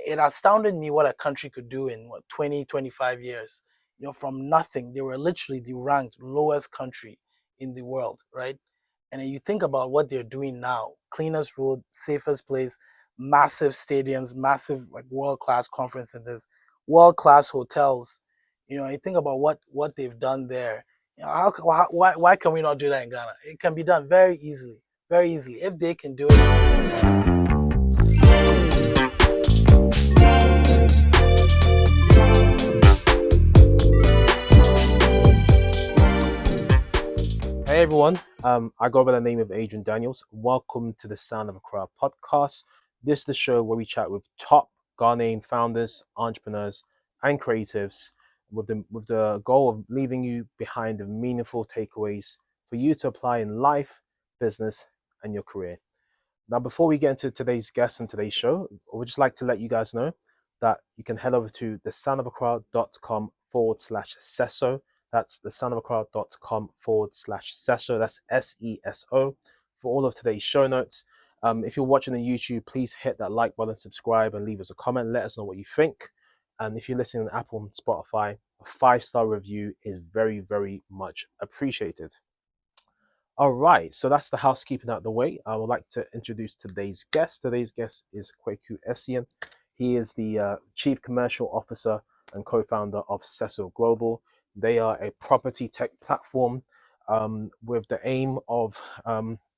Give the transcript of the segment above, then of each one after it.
it astounded me what a country could do in 20, 25 years. From nothing, they were literally the ranked lowest country in the world, right? And then you think about what they're doing now: cleanest road, safest place, massive stadiums, massive like world-class conference centers, world-class hotels. You think about what they've done there. Why can we not do that in Ghana? It can be done very easily, very easily. If they can do it. Hey everyone, I go by the name of Adrian Daniels. Welcome to the Sound of Accra podcast. This is the show where we chat with top Ghanaian founders, entrepreneurs, and creatives with the goal of leaving you behind with meaningful takeaways for you to apply in life, business, and your career. Now, before we get into today's guest and today's show, I would just like to let you guys know that you can head over to thesoundofaccra.com/SESO. That's thesoundofaccra.com/SESO. That's SESO for all of today's show notes. If you're watching on YouTube, please hit that like button, subscribe, and leave us a comment. Let us know what you think. And if you're listening on Apple and Spotify, a 5-star review is very, very much appreciated. All right, so that's the housekeeping out of the way. I would like to introduce today's guest. Today's guest is Kweku Essien. He is the Chief Commercial Officer and co-founder of SESO Global. They are a property tech platform with the aim of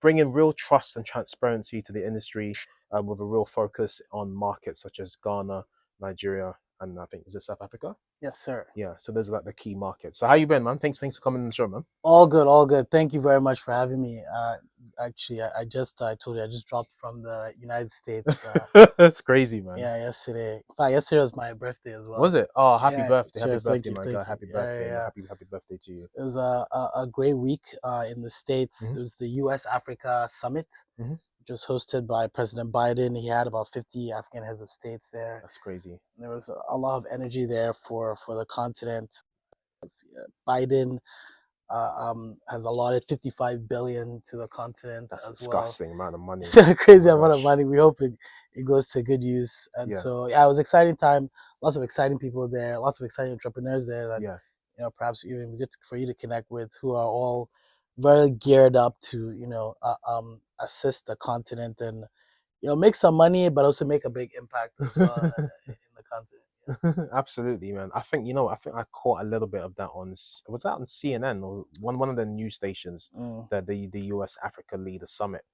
bringing real trust and transparency to the industry with a real focus on markets such as Ghana, Nigeria, and I think, is it South Africa? Yes, sir. Yeah, so those are like the key markets. So how you been, man? Thanks for coming on the show, man. All good, all good. Thank you very much for having me. Actually, I told you I just dropped from the United States. That's crazy, man. Yeah, yesterday. In fact, yesterday was my birthday as well. Was it? Oh, happy Yeah, birthday, cheers, happy thank birthday, you, my thank guy. you. Happy Yeah, birthday, yeah. happy birthday to you. It was a great week in the States. Mhm. There was the U.S. Africa Summit, Mhm. which was hosted by President Biden. He had about 50 African heads of states there. That's crazy. There was a lot of energy there for the continent. Biden has allotted 55 billion to the continent That's as well. disgusting amount of money. It's a crazy Oh my amount of gosh. money. We hope it goes to good use. And Yeah. so yeah, it was an exciting time. Lots of exciting people there. Lots of exciting entrepreneurs there that Yeah. perhaps even good for you to connect with, who are all very geared up to assist the continent and make some money, but also make a big impact as well in the continent. Absolutely, man. I think I think I caught a little bit of that was that on CNN or one of the news stations, Mm. that the US Africa Leader Summit.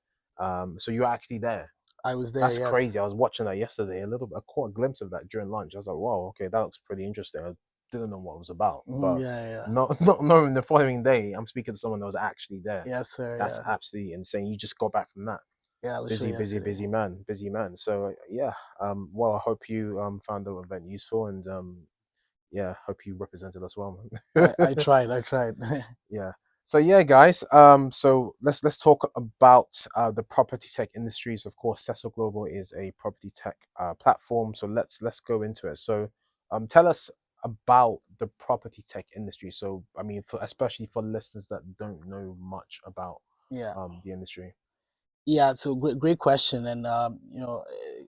So you're actually there. I was there. That's Yes. crazy. I was watching that yesterday a little bit. I caught a glimpse of that during lunch. I was like, wow, okay, that looks pretty interesting. I didn't know what it was about. But Yeah. not knowing the following day, I'm speaking to someone that was actually there. Yes, sir. That's Yeah. absolutely insane. You just got back from that. Yeah. Busy Yesterday. man. So yeah, well, I hope you found the event useful, and yeah, hope you represented us well. I tried. Yeah. So yeah, guys. So let's talk about the property tech industries. Of course, SESO Global is a property tech platform. So let's go into it. So, tell us about the property tech industry. So, I mean, especially for listeners that don't know much about Yeah. the industry. Yeah. So great question, and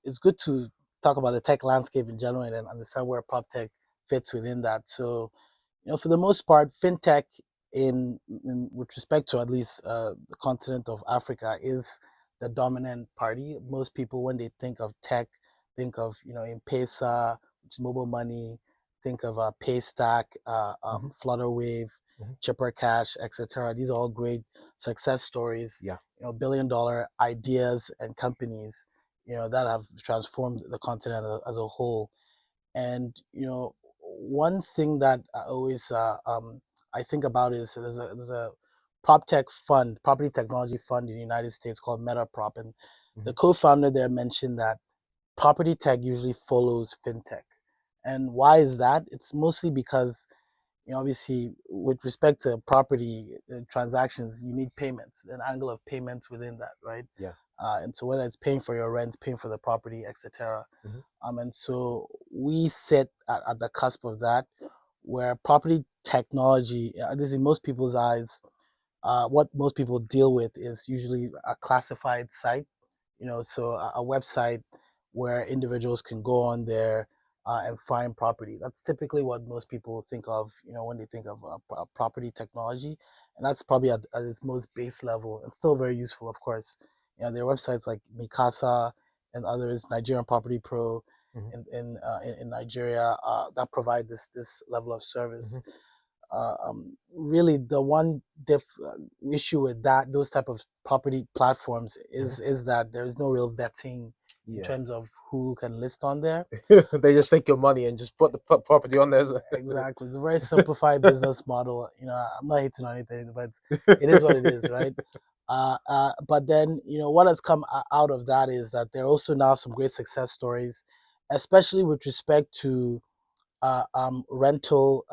it's good to talk about the tech landscape in general and then understand where PropTech fits within that. So, for the most part, fintech in with respect to at least the continent of Africa is the dominant party. Most people, when they think of tech, think of M-Pesa, which is mobile money, think of Paystack, Mhm. Flutterwave, Mhm. Chipper Cash, etc. These are all great success stories. Yeah. Billion-dollar ideas and companies, that have transformed the continent as a whole. And one thing that I always I think about is there's a prop tech fund, property technology fund in the United States called MetaProp, and the Mhm. co-founder there mentioned that property tech usually follows fintech. And why is that? It's mostly because obviously, with respect to property transactions, you need payments, an angle of payments within that, right? Yeah. And so whether it's paying for your rent, paying for the property, etc. Mhm. And so we sit at the cusp of that, where property technology, at least in most people's eyes, what most people deal with is usually a classified site. So a website where individuals can go on there and find property. That's typically what most people think of, when they think of property technology, and that's probably at its most base level. It's still very useful, of course. There are websites like Mikasa and others, Nigerian Property Pro, in Nigeria, that provide this level of service. Really, the one issue with those type of property platforms is that there's no real vetting in terms of who can list on there. They just take your money and just put the property on there. Exactly, it's a very simplified business model. I'm not hating on anything, but it is what it is, right? But then, what has come out of that is that there are also now some great success stories, especially with respect to rental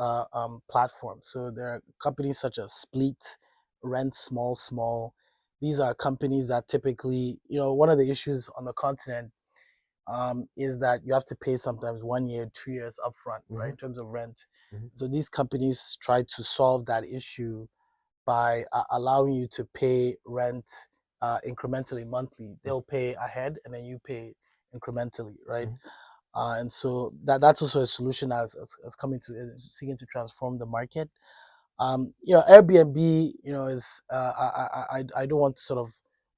platforms. So there are companies such as Split, Rent Small Small. These are companies that typically, one of the issues on the continent is that you have to pay sometimes 1 year, 2 years upfront, right, in terms of rent. So these companies try to solve that issue by allowing you to pay rent incrementally monthly. They'll pay ahead and then you pay incrementally, right? And so that's also a solution that's coming to seeking to transform the market. Airbnb, is I don't want to sort of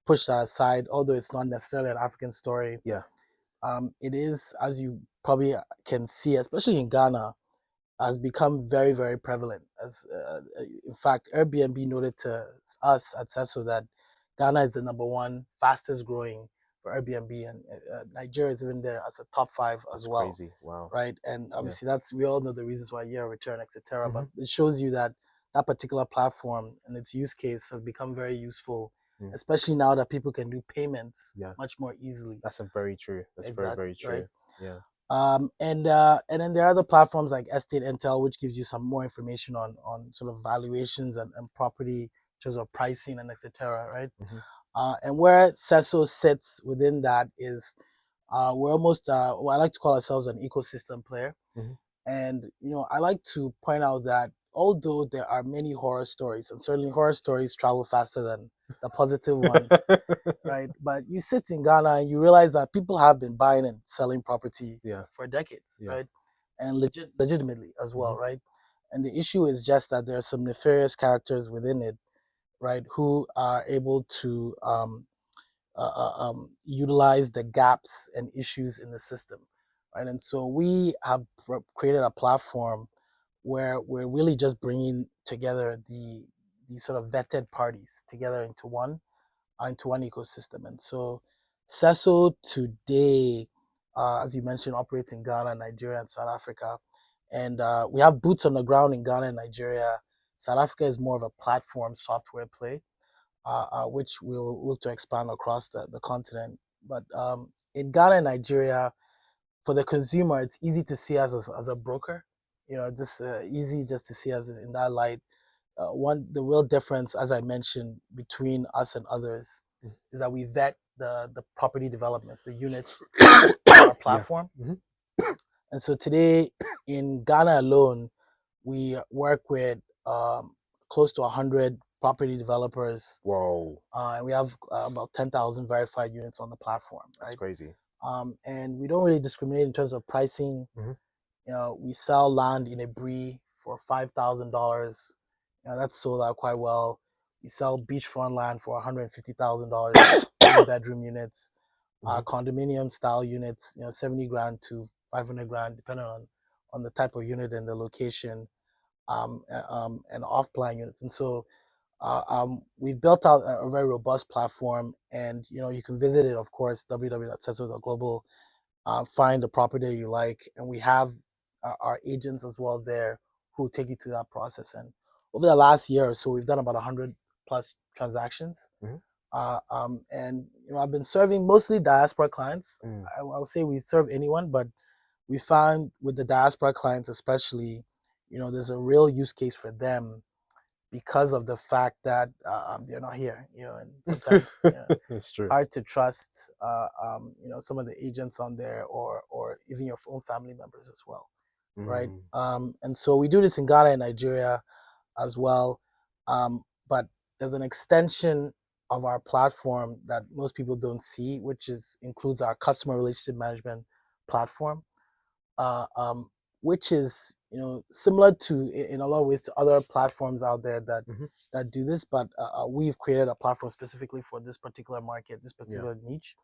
push that aside, although it's not necessarily an African story. Yeah. It is, as you probably can see, especially in Ghana, has become very, very prevalent. In fact, Airbnb noted to us at SESO that Ghana is the number one fastest growing for Airbnb, and Nigeria is even there as a top 5 as well. Crazy. Wow. Right, and obviously we all know the reasons why, year return, etc. But Mm-hmm. it shows you that that particular platform and its use case has become very useful, especially now that people can do payments much more easily. That's very true. That's Exactly, very true. right? Yeah. And then there are other platforms like Estate Intel, which gives you some more information on sort of valuations and property in terms of pricing and etc. Right? And where SESO sits within that is we're almost well, I like to call ourselves an ecosystem player. And I like to point out that although there are many horror stories, and certainly horror stories travel faster than the positive ones, right? But you sit in Ghana and you realize that people have been buying and selling property for decades, right? And legitimately as well, right? And the issue is just that there are some nefarious characters within it, right, who are able to utilize the gaps and issues in the system, right? And so we have created a platform where we're really just bringing together the sort of vetted parties together into one ecosystem. And so SESO today, as you mentioned, operates in Ghana, Nigeria, and South Africa. And we have boots on the ground in Ghana and Nigeria. South Africa is more of a platform software play, which we'll look to expand across the continent. But in Ghana and Nigeria, for the consumer, it's easy to see us as a broker. Just easy just to see us in that light. The real difference, as I mentioned, between us and others is that we vet the property developments, the units on our platform. And so today in Ghana alone, we work with close to 100 property developers. Whoa. And we have about 10,000 verified units on the platform. Right? That's crazy. And we don't really discriminate in terms of pricing. We sell land in Ep.3 for $5,000. That's sold out quite well. We sell beachfront land for $150,000, 1-bedroom units, condominium style units, 70 grand to 500 grand, depending on the type of unit and the location, and off-plan units. And so we've built out a very robust platform, and you can visit it, of course, www.seso.global. Find the property you like, and we have our agents as well there who take you through that process. And over the last year or so, we've done about 100 plus transactions. And I've been serving mostly diaspora clients. I'll say we serve anyone, but we found with the diaspora clients especially, there's a real use case for them because of the fact that they're not here, and sometimes it's true. hard to trust, some of the agents on there, or even your own family members as well, right? And so we do this in Ghana and Nigeria as well, but there's an extension of our platform that most people don't see, which includes our customer relationship management platform, uh, um, which is similar to in a lot of ways to other platforms out there that do this, but we've created a platform specifically for this particular market, this particular niche.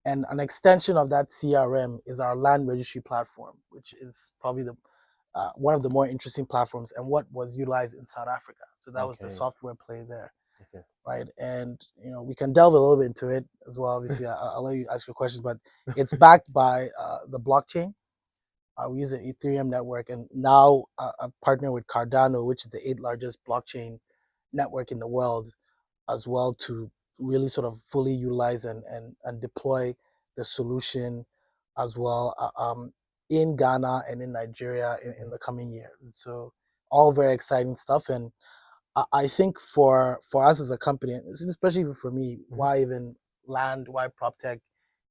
And an extension of that CRM is our land registry platform, which is probably the one of the more interesting platforms and what was utilized in South Africa. So that was the software play there, right? And we can delve a little bit into it as well. Obviously, I'll let you ask your questions, but it's backed by the blockchain. We use an Ethereum network, and now I partner with Cardano, which is the 8th largest blockchain network in the world, as well, to really sort of fully utilize and deploy the solution as well in Ghana and in Nigeria in the coming year. And so all very exciting stuff. And I think for us as a company, especially for me, why even land, why PropTech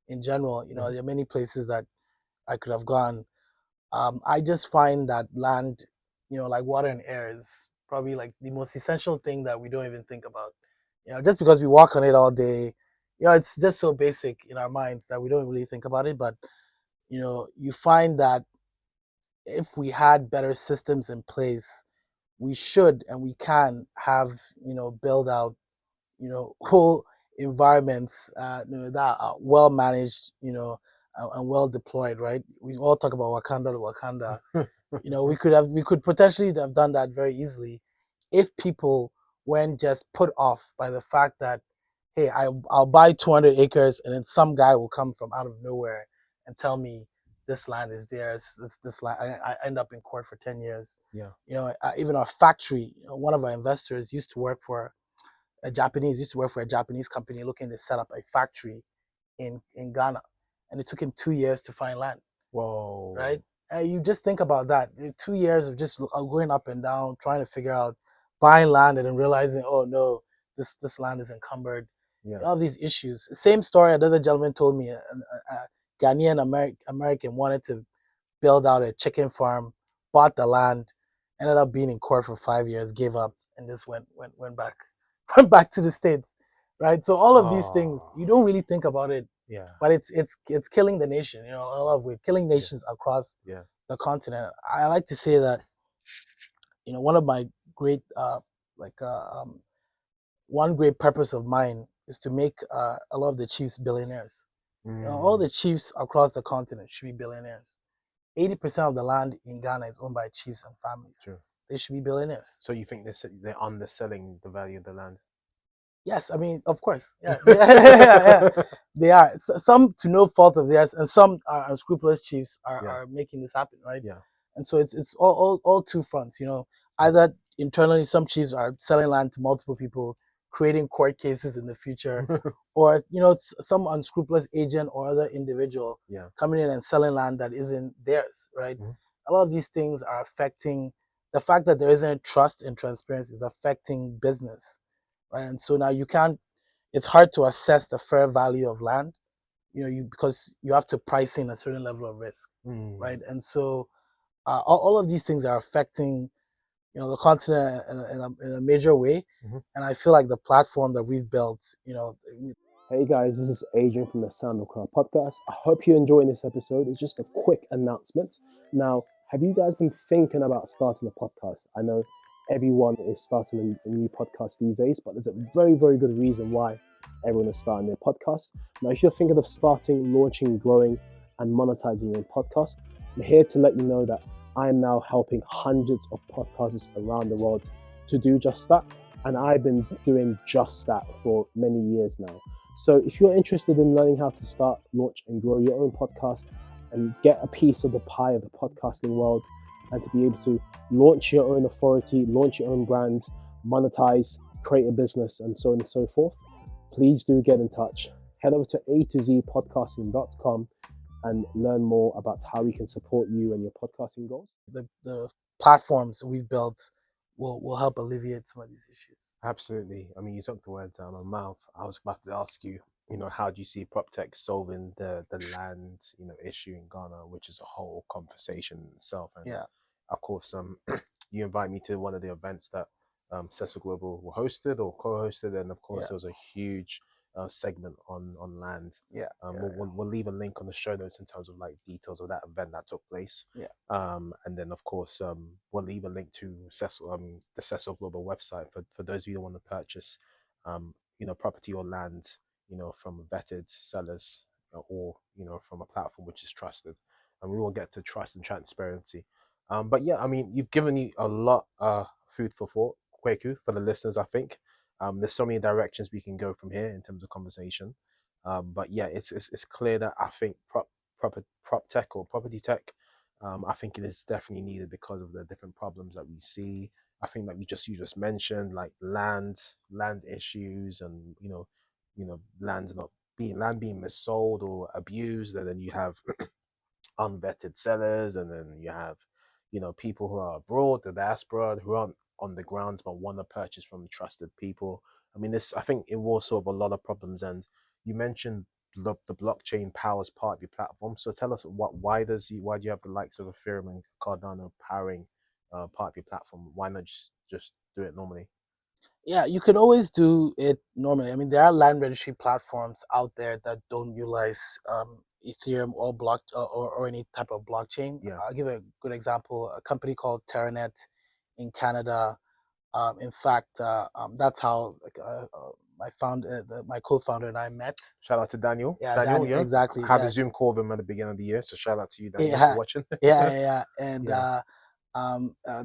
in general, there are many places that I could have gone. I just find that land, like water and air, is probably like the most essential thing that we don't even think about. Just because we walk on it all day, it's just so basic in our minds that we don't really think about it. But you find that if we had better systems in place, we should and we can have build out whole environments that are well managed, and well deployed, right? We all talk about Wakanda to Wakanda. We could potentially have done that very easily if people weren't just put off by the fact that, hey, I'll buy 200 acres and then some guy will come from out of nowhere and tell me this land is theirs. This land, I end up in court for 10 years. Even our factory, one of our investors used to work for a Japanese company looking to set up a factory in Ghana, and it took him 2 years to find land. Whoa! Right? And you just think about that. 2 years of just going up and down, trying to figure out buying land, and then realizing, oh no, this land is encumbered. All these issues. Same story. Another gentleman told me, a Ghanaian American wanted to build out a chicken farm, bought the land, ended up being in court for 5 years, gave up, and just went back went back to the States. Right? So all of these things, you don't really think about it. But it's killing the nation, a lot of ways, killing nations across the continent. I like to say that, one of my great like one great purpose of mine is to make a lot of the chiefs billionaires. All the chiefs across the continent should be billionaires. 80% of the land in Ghana is owned by chiefs and families. True. They should be billionaires. So you think they're underselling the value of the land? Yes, I mean, of course, yeah. They are. Some to no fault of theirs, and some are unscrupulous chiefs are making this happen, right? And so it's all two fronts. Either internally, some chiefs are selling land to multiple people, creating court cases in the future, or some unscrupulous agent or other individual coming in and selling land that isn't theirs, right? A lot of these things are affecting the fact that there isn't trust and transparency is affecting business, right? And so now it's hard to assess the fair value of land, because you have to price in a certain level of risk, right? And so all of these things are affecting, the continent in a major way. And I feel like the platform that we've built, Hey guys, this is Adrian from the Sound of Accra podcast. I hope you're enjoying this episode. It's just a quick announcement. Now, have you guys been thinking about starting a podcast? I know everyone is starting a new podcast these days, but there's a very, very good reason why everyone is starting their podcast. Now, if you're thinking of starting, launching, growing, and monetizing your podcast, I'm here to let you know that I am now helping hundreds of podcasters around the world to do just that. And I've been doing just that for many years now. So if you're interested in learning how to start, launch, and grow your own podcast and get a piece of the pie of the podcasting world, and to be able to launch your own authority, launch your own brand, monetize, create a business, and so on and so forth, please do get in touch. Head over to A2Z podcasting.com and learn more about how we can support you and your podcasting goals. The platforms we've built will help alleviate some of these issues. Absolutely. I mean, you took the words out of my mouth. I was about to ask you, how do you see PropTech solving the land, issue in Ghana, which is a whole conversation in itself. And of course, you invite me to one of the events that SESO Global hosted or co-hosted, and of course Yeah. there was a huge segment on land. Yeah. We'll leave a link on the show notes in terms of like details of that event that took place. Yeah. And then of course we'll leave a link to the SESO Global website for those of you who want to purchase property or land from vetted sellers, or from a platform which is trusted. And we will get to trust and transparency. But yeah, I mean, you've given you a lot food for thought, Kweku, for the listeners, I think. There's so many directions we can go from here in terms of conversation. But yeah, it's clear that I think prop tech or property tech, I think it is definitely needed because of the different problems that we see. I think that you just mentioned, like land issues, and land being missold or abused, and then you have unvetted sellers, and then you have people who are abroad, the diaspora, who aren't on the grounds but want to purchase from trusted people. I mean, this, I think it will solve a lot of problems. And you mentioned the blockchain powers part of your platform, so tell us why do you have the likes of Ethereum and Cardano powering part of your platform? Why not just do it normally? Yeah, you can always do it normally. I mean, there are land registry platforms out there that don't utilize Ethereum or or any type of blockchain. Yeah. I'll give a good example. A company called Terranet in Canada. In fact, that's how my co-founder and I met. Shout out to Daniel. Yeah, Daniel, Daniel, yeah. exactly. I had a Yeah, Zoom call with him at the beginning of the year. So shout out to you, Daniel, for yeah, watching. yeah. And Yeah.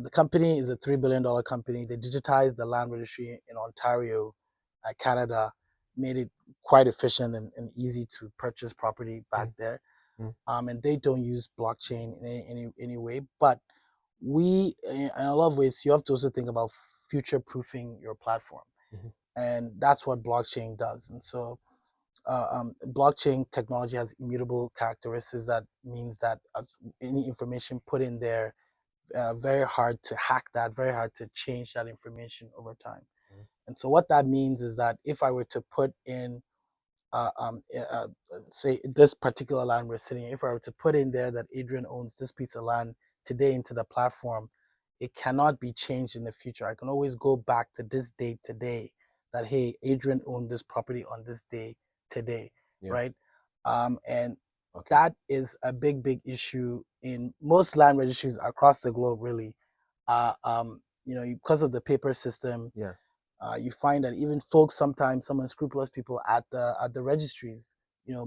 the company is a $3 billion company. They digitized the land registry in Ontario, Canada, made it quite efficient and easy to purchase property back Mm, there. mm, And they don't use blockchain in any way. But we, in a lot of ways, you have to also think about future proofing your platform. mhm, And that's what blockchain does. And so blockchain technology has immutable characteristics. That means that any information put in there, very hard to hack that, very hard to change that information over time. mhm, And so what that means is that if I were to put in uh, um, uh, uh, say this particular land we're sitting in, if I were to put in there that Adrian owns this piece of land today into the platform, it cannot be changed in the future. I can always go back to this date today, that hey, Adrian owned this property on this day today, yeah. right? And Okay. that is a big issue in most land registries across the globe, really. Because of the paper system, Yeah. you find that even folks, sometimes some unscrupulous people at the registries,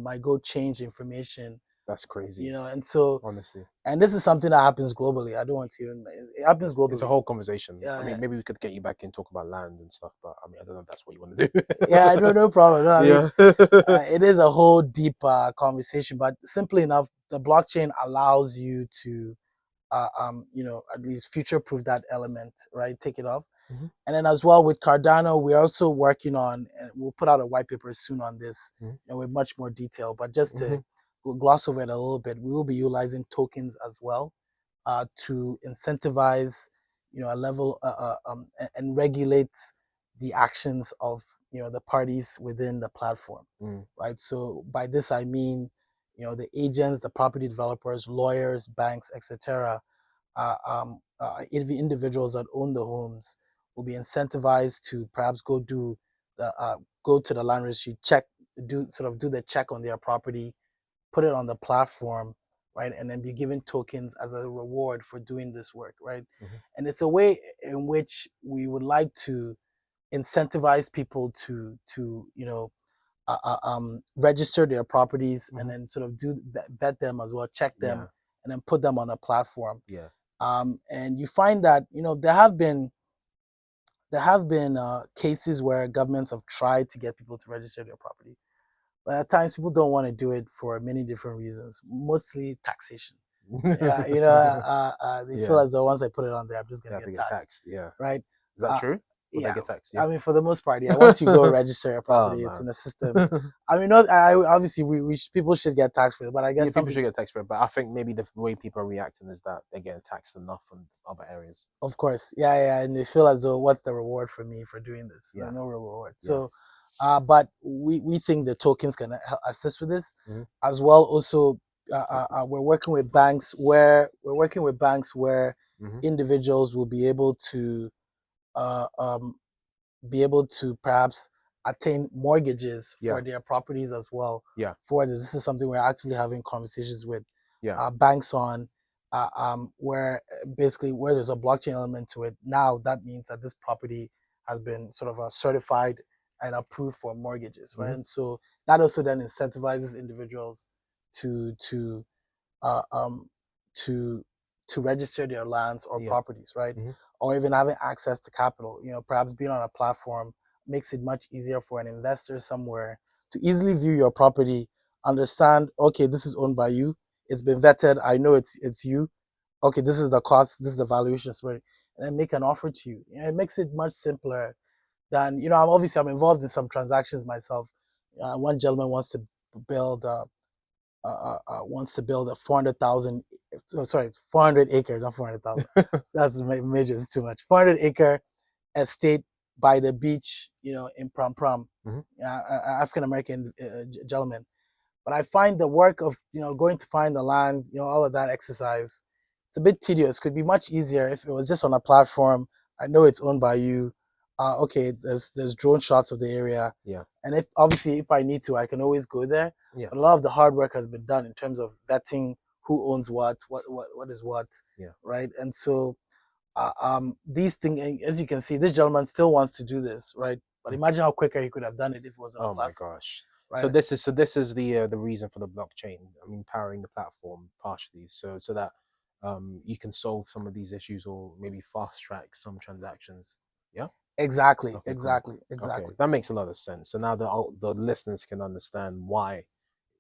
might go change information, That's crazy. and so, Honestly, and this is something that happens globally. I don't want to even, it happens it's a globally. whole conversation. I Yeah, mean, maybe we could get you back and talk about land and stuff, but I mean, I don't know if that's what you want to do. yeah, no problem. No, I mean, Yeah. it is a whole deep conversation, but simply enough, the blockchain allows you to, at least future proof that element, right? Take it off. Mhm, And then as well with Cardano, we're also working on, and we'll put out a white paper soon on this, mhm, with much more detail. But just to mhm, gloss over it a little bit, we will be utilizing tokens as well, to incentivize, a level, and regulate the actions of, the parties within the platform, mm, right? So by this I mean, the agents, the property developers, lawyers, banks, etc. Individuals that own the homes will be incentivized to perhaps the go to the land registry, do the check on their property, put it on the platform, right, and then be given tokens as a reward for doing this work, right? mhm, And it's a way in which we would like to incentivize people to register their properties, and mhm. then sort of vet them as well, check them, Yeah. and then put them on a platform. Yeah. And you find that there have been cases where governments have tried to get people to register their property, but at times people don't want to do it for many different reasons, mostly taxation. Yeah, they feel Yeah. as though once I put it on there, I'm just They gonna have to get get taxed, taxed. Yeah. right? Is that Uh, true? Will they yeah, get taxed? I Yeah. mean, for the most part, yeah. Once you go register your Oh property, it's in man. the system. I mean, not I obviously people should get taxed for it, but I Yeah, guess some people should people, get taxed for it, but I think maybe the way people are reacting is that they're getting taxed enough from other areas. of course, yeah, and they feel as though what's the reward for me for doing this? Yeah. No real reward. Yeah. So, but we think the tokens can assist with this, Hmm. as well. Also, we're working with banks where Hmm. individuals will be able to uh, um, be able to perhaps attain mortgages Yeah. for their properties as well. Yeah. For this, this is something we're actively having conversations with Yeah. banks on, where basically where there's a blockchain element to it. Now that means that this property has been sort of certified and approved for mortgages, right? Hmm. And so that also then incentivizes individuals to uh, um, to to register their lands or Yeah. properties, right? Hmm. Or even having access to capital. Perhaps being on a platform makes it much easier for an investor somewhere to easily view your property, understand, okay, this is owned by you, it's been vetted, I know it's you. Okay, this is the cost, this is the valuation, and then make an offer to you. It makes it much simpler than I'm involved in some transactions myself. One gentleman build wants to build a 400,000, sorry, 400 acre, not 400,000. That's major, it's too much. 400-acre estate by the beach, in Pram Pram, Hmm. African American gentleman. But I find the work of going to find the land, all of that exercise, it's a bit tedious. Could be much easier if it was just on a platform. I know it's owned by you. Okay, there's drone shots of the area, Yeah. and if obviously if I need to, I can always go there. Yeah. But a lot of the hard work has been done in terms of vetting who owns what is what, Yeah. right? And so these things, as you can see, this gentleman still wants to do this, right? But imagine how quicker he could have done it if it was on a Oh my platform, gosh. So right? this is the reason for the blockchain. I mean, powering the platform partially, so that you can solve some of these issues or maybe fast track some transactions. Yeah. Exactly, Okay. Cool. exactly, Okay, exactly. that makes a lot of sense. So now the listeners can understand why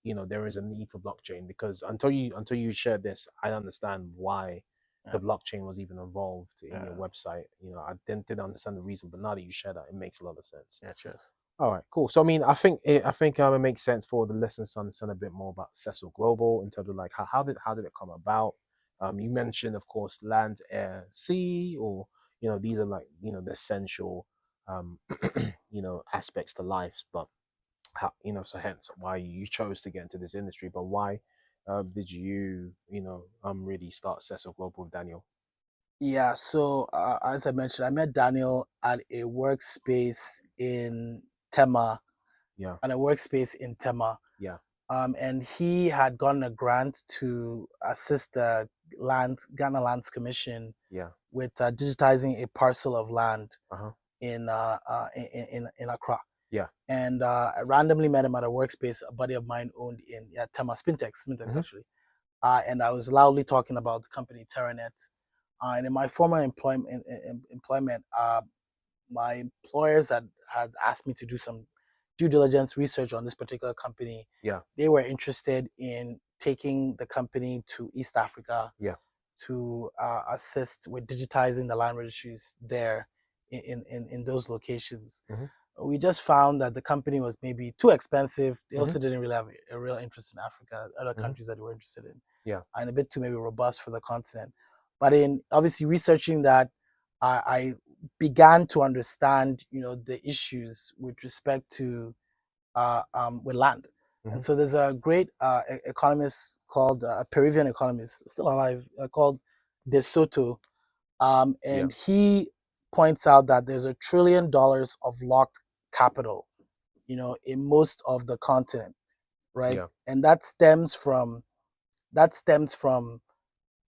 there is a need for blockchain, because until you shared this, I understand why Yeah, the blockchain was even involved in your yeah, website. I didn't understand the reason, but now that you share that, it makes a lot of sense. yeah. Cheers. All right, cool. So I mean, I think it makes sense for the listeners to understand a bit more about SESO Global in terms of like how did it come about. You mentioned, of course, land, air, sea, or these are like the essential um, aspects to life. But so hence why you chose to get into this industry. But why did you really start SESO Global with Daniel? Yeah. So as I mentioned, I met Daniel at a workspace in Tema, Yeah. at a workspace in Tema. Yeah. And he had gotten a grant to assist the Ghana Lands Commission Yeah. with digitizing a parcel of land Uh-huh. in Accra. Yeah. And I randomly met him at a workspace a buddy of mine owned in Tema, Spintex Hmm. actually. And I was loudly talking about the company Terranet. And in my former employment, my employers had asked me to do some due diligence research on this particular company. Yeah. They were interested in taking the company to East Africa Yeah. to assist with digitizing the land registries there in those locations. Hmm. We just found that the company was maybe too expensive. They Hmm. also didn't really have a real interest in Africa, other Hmm. countries that they were interested in, Yeah. and a bit too maybe robust for the continent. But in obviously researching that, I began to understand, the issues with respect to with land. And Hmm. so there's a great economist called a Peruvian economist still alive called De Soto, Yeah. and he points out that there's $1 trillion of locked capital, in most of the continent, right? Yeah. And that stems from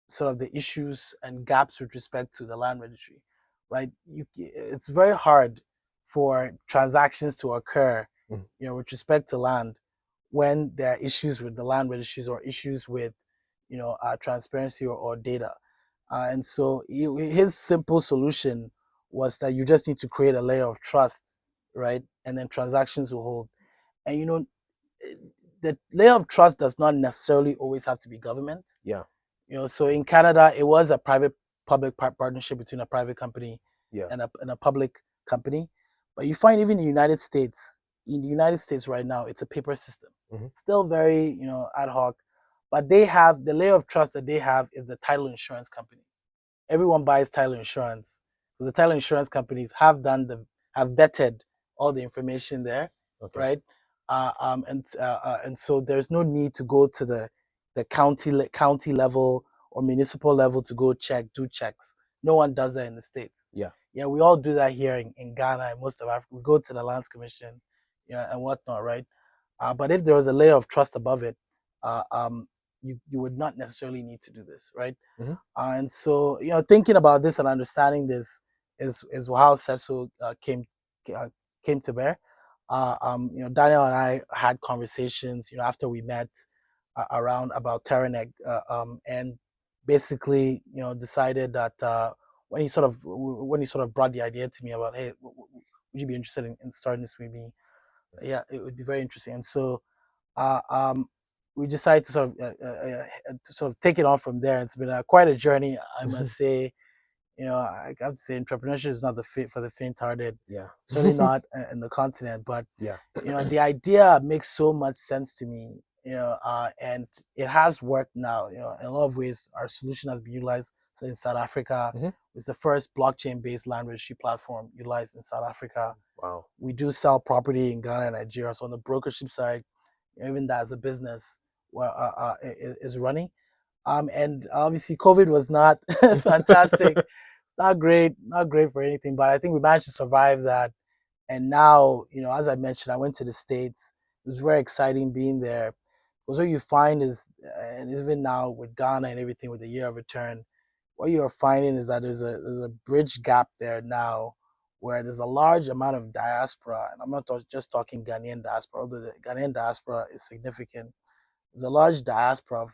sort of the issues and gaps with respect to the land registry, right? It's very hard for transactions to occur, Mhm. with respect to land when there are issues with the land registries or issues with, transparency or data. And so his simple solution was that you just need to create a layer of trust, right? And then transactions will hold. And the layer of trust does not necessarily always have to be government. Yeah. So in Canada, it was a private public partnership between a private company Yeah. and a public company. But you find even in the United States right now, it's a paper system. Hmm. It's still very, ad hoc. But they have the layer of trust that they have is the title insurance companies. Everyone buys title insurance because the title insurance companies have vetted all the information there, Okay. right? And so there's no need to go to the county level or municipal level to go do checks. No one does that in the states. Yeah. Yeah, we all do that here in Ghana and most of Africa. We go to the Lands Commission, and whatnot, right? But if there was a layer of trust above it, uh, um, you would not necessarily need to do this, right? Mm-hmm. And so, thinking about this and understanding this is how SESO uh, came to bear. Daniel and I had conversations, after we met around about Terraneg, and basically, decided that when he sort of brought the idea to me about, hey, would you be interested in starting this with me? So, yeah, it would be very interesting. And so, uh, um, we decided to sort of take it on from there. It's been quite a journey, I must say. I have to say entrepreneurship is not the fit for the faint-hearted. Yeah. Certainly not in the continent. But Yeah. the idea makes so much sense to me. And it has worked now. In a lot of ways, our solution has been utilized. So in South Africa, Mm-hmm. it's the first blockchain-based land registry platform utilized in South Africa. Wow. We do sell property in Ghana and Nigeria. So on the brokership side, even that as a business, well, is running. And obviously, COVID was not fantastic. It's not great for anything. But I think we managed to survive that. And now, as I mentioned, I went to the States. It was very exciting being there. Because what you find is, and even now with Ghana and everything, with the year of return, what you are finding is that there's a bridge gap there now, where there's a large amount of diaspora, and I'm not just talking Ghanaian diaspora, although the Ghanaian diaspora is significant. There's a large diaspora of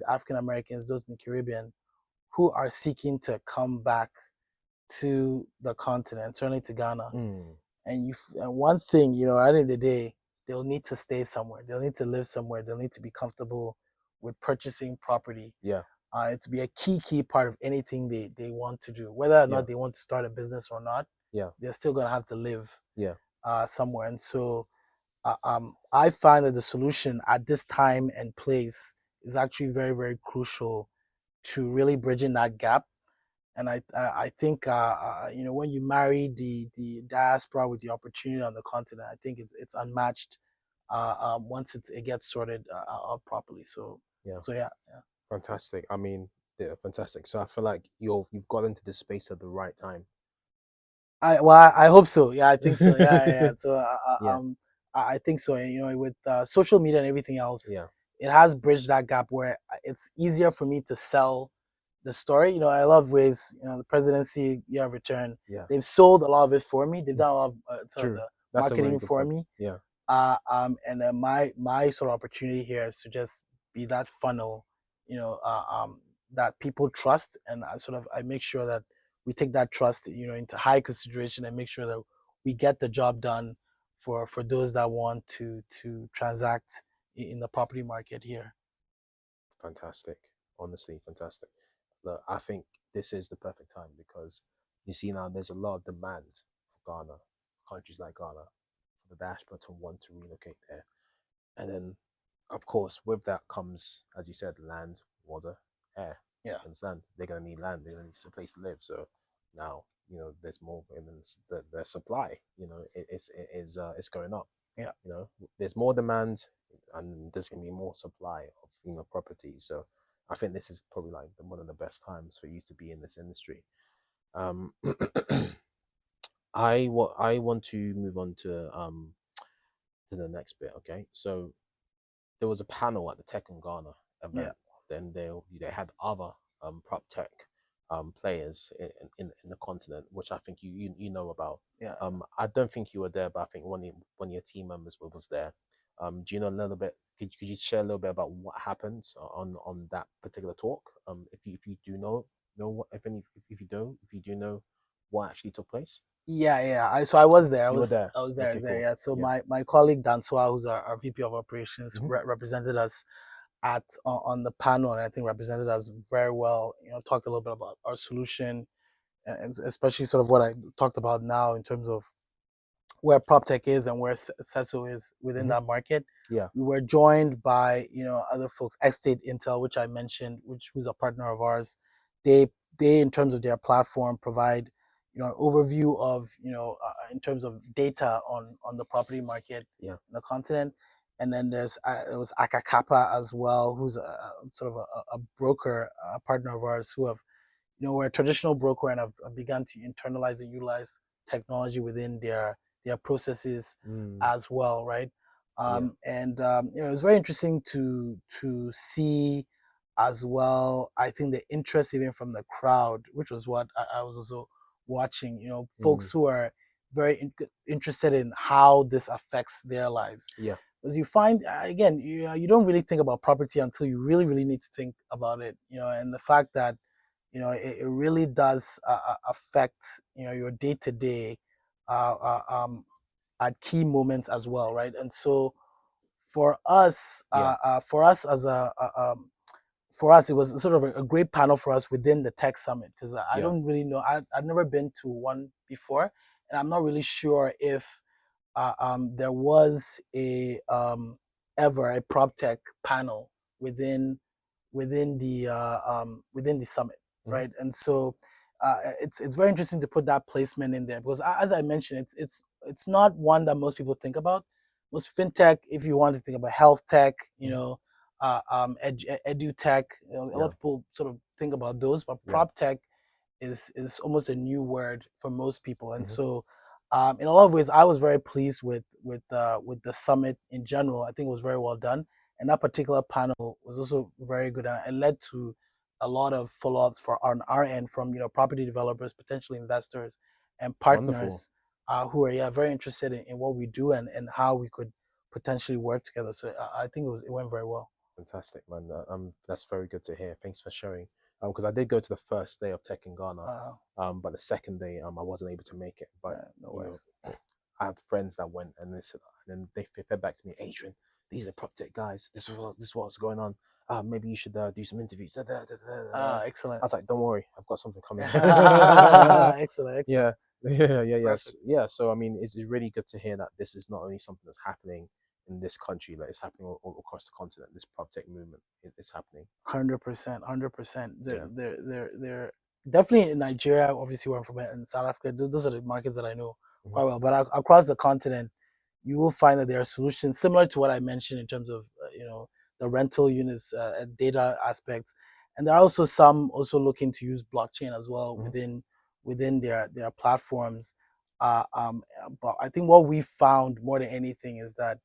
African Americans, those in the Caribbean, who are seeking to come back to the continent, certainly to Ghana. Mm. And one thing, at the end of the day, they'll need to stay somewhere. They'll need to live somewhere. They'll need to be comfortable with purchasing property. Yeah. It's be a key part of anything they want to do, whether or Yeah. not they want to start a business or not. Yeah. They're still gonna have to live Yeah. somewhere. And so, I find that the solution at this time and place is actually very, very crucial to really bridging that gap. And I think when you marry the diaspora with the opportunity on the continent, I think it's unmatched once it gets sorted out properly. So Yeah. so yeah, yeah. Fantastic. I mean, yeah, fantastic. So I feel like you've got into this space at the right time. I hope so. Yeah, I think so. Yeah, yeah. So Yeah. I think so. And, with social media and everything else, Yeah. it has bridged that gap where it's easier for me to sell the story. I love ways, the presidency year of return. Yeah. They've sold a lot of it for me. They've done a lot of sort of True. the That's a really marketing good for point. me. Yeah. And then my sort of opportunity here is to just be that funnel, that people trust, and I make sure that we take that trust, into high consideration and make sure that we get the job done for those that want to transact in the property market here. Fantastic. Honestly, fantastic. Look, I think this is the perfect time because you see now there's a lot of demand for Ghana, countries like Ghana, for the diaspora to want to relocate there. And then, of course, with that comes, as you said, land, water, air. Yeah, You understand? They're going to need land. They're going to need a place to live. So now, there's more, and then the supply, it's going up. yeah. There's more demand, and there's going to be more supply of properties. So I think this is probably like one of the best times for you to be in this industry. Um, I want to move on to the next bit. Okay, so there was a panel at the Tech in Ghana Yeah, event. Then they had other PropTech players in the continent, which I think you know about. yeah. I don't think you were there, but I think one of your team members was there. Do you know a little bit? Could you share a little bit about what happened on that particular talk? If you do know what if you do know what actually took place. Yeah. I was there. I You were was there. I was there. I Okay, was there. cool. Yeah. So Yeah. my colleague Dansoa, who's our VP of operations, Hmm. represented us at on the panel, and I think represented us very well. Talked a little bit about our solution, and especially sort of what I talked about now in terms of where PropTech is and where SESO is within Hmm. that market. Yeah. We were joined by other folks, Estate Intel, which I mentioned, who's a partner of ours. They they in terms of their platform provide an overview of in terms of data on the property market Yeah. in the continent. And then there was Akakapa as well, who's sort of a broker, a partner of ours, who have we're a traditional broker and have begun to internalize and utilize technology within their processes Mm. as well, right? Yeah. And it's very interesting to see as well. I think the interest even from the crowd, which was what I was also watching. Mm. Folks who are very interested in how this affects their lives. Yeah. Because you find again, you don't really think about property until you really, really need to think about it. And the fact that it really does affect your day to day at key moments as well, right? And so Yeah. for us as for us, it was sort of a great panel for us within the tech summit because I Yeah. don't really know. I've never been to one before, and I'm not really sure if there was a ever a PropTech panel within within the summit, Mhm. right? And so it's very interesting to put that placement in there because as I mentioned, it's not one that most people think about. Most fintech, if you want to think about health tech, Mhm. edu tech, a lot Yeah. of people sort of think about those, but Yeah. prop tech is almost a new word for most people. And Mhm. so in a lot of ways, I was very pleased with the summit in general. I think it was very well done, and that particular panel was also very good, and it led to a lot of follow-ups for on our end from property developers, potential investors, and Wonderful. partners who are very interested in what we do and how we could potentially work together. So I think it went very well. Fantastic, man. That's very good to hear. Thanks for sharing. Because I did go to the first day of Tech in Ghana, Uh, but the second day, I wasn't able to make it. But no you know, worries. I have friends that went, and they said, and then they fed back to me, Adrian, these are the prop tech guys. This is what's going on. Maybe you should do some interviews. Da, da, da, da, da. Excellent. I was like, don't worry, I've got something coming. Excellent, excellent. Yeah, yes, Perfect. yeah. So I mean, it's really good to hear that this is not only something that's happening in this country, but it's happening all across the continent. This PropTech movement is happening. 100%, 100%. Yeah. They're definitely in Nigeria. Obviously, where I'm from, and South Africa. Those are the markets that I know Hmm. quite well. But across the continent, you will find that there are solutions similar to what I mentioned in terms of the rental units, data aspects, and there are also some also looking to use blockchain as well Hmm. within their platforms. But I think what we found more than anything is that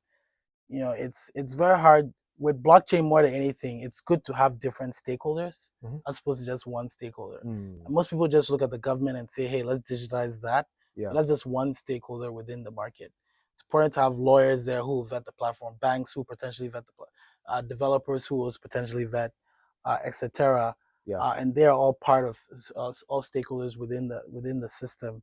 it's very hard with blockchain. More than anything, it's good to have different stakeholders Hmm. as opposed to just one stakeholder. Mm. And most people just look at the government and say, hey, let's digitize that, Yeah. but that's just one stakeholder within the market. It's important to have lawyers there who vet the platform, banks who potentially vet the developers who will potentially vet, etc. Yeah. And they are all part of all stakeholders within the system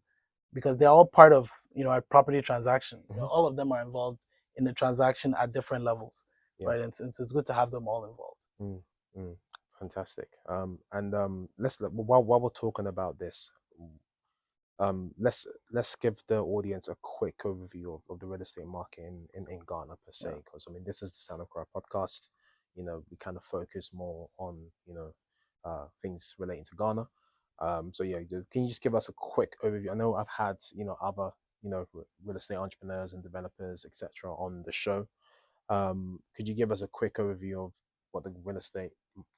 because they're all part of a property transaction. Hmm. All of them are involved in the transaction at different levels, Yeah. right? And so it's good to have them all involved. Mm. Mm. Fantastic. And let's while we're talking about this, let's give the audience a quick overview of the real estate market in Ghana per Yeah. se, because I mean this is the Sound of Cry podcast. We kind of focus more on things relating to Ghana. So yeah, can you just give us a quick overview? I know I've had other real estate entrepreneurs and developers etc. on the show. Could you give us a quick overview of what the real estate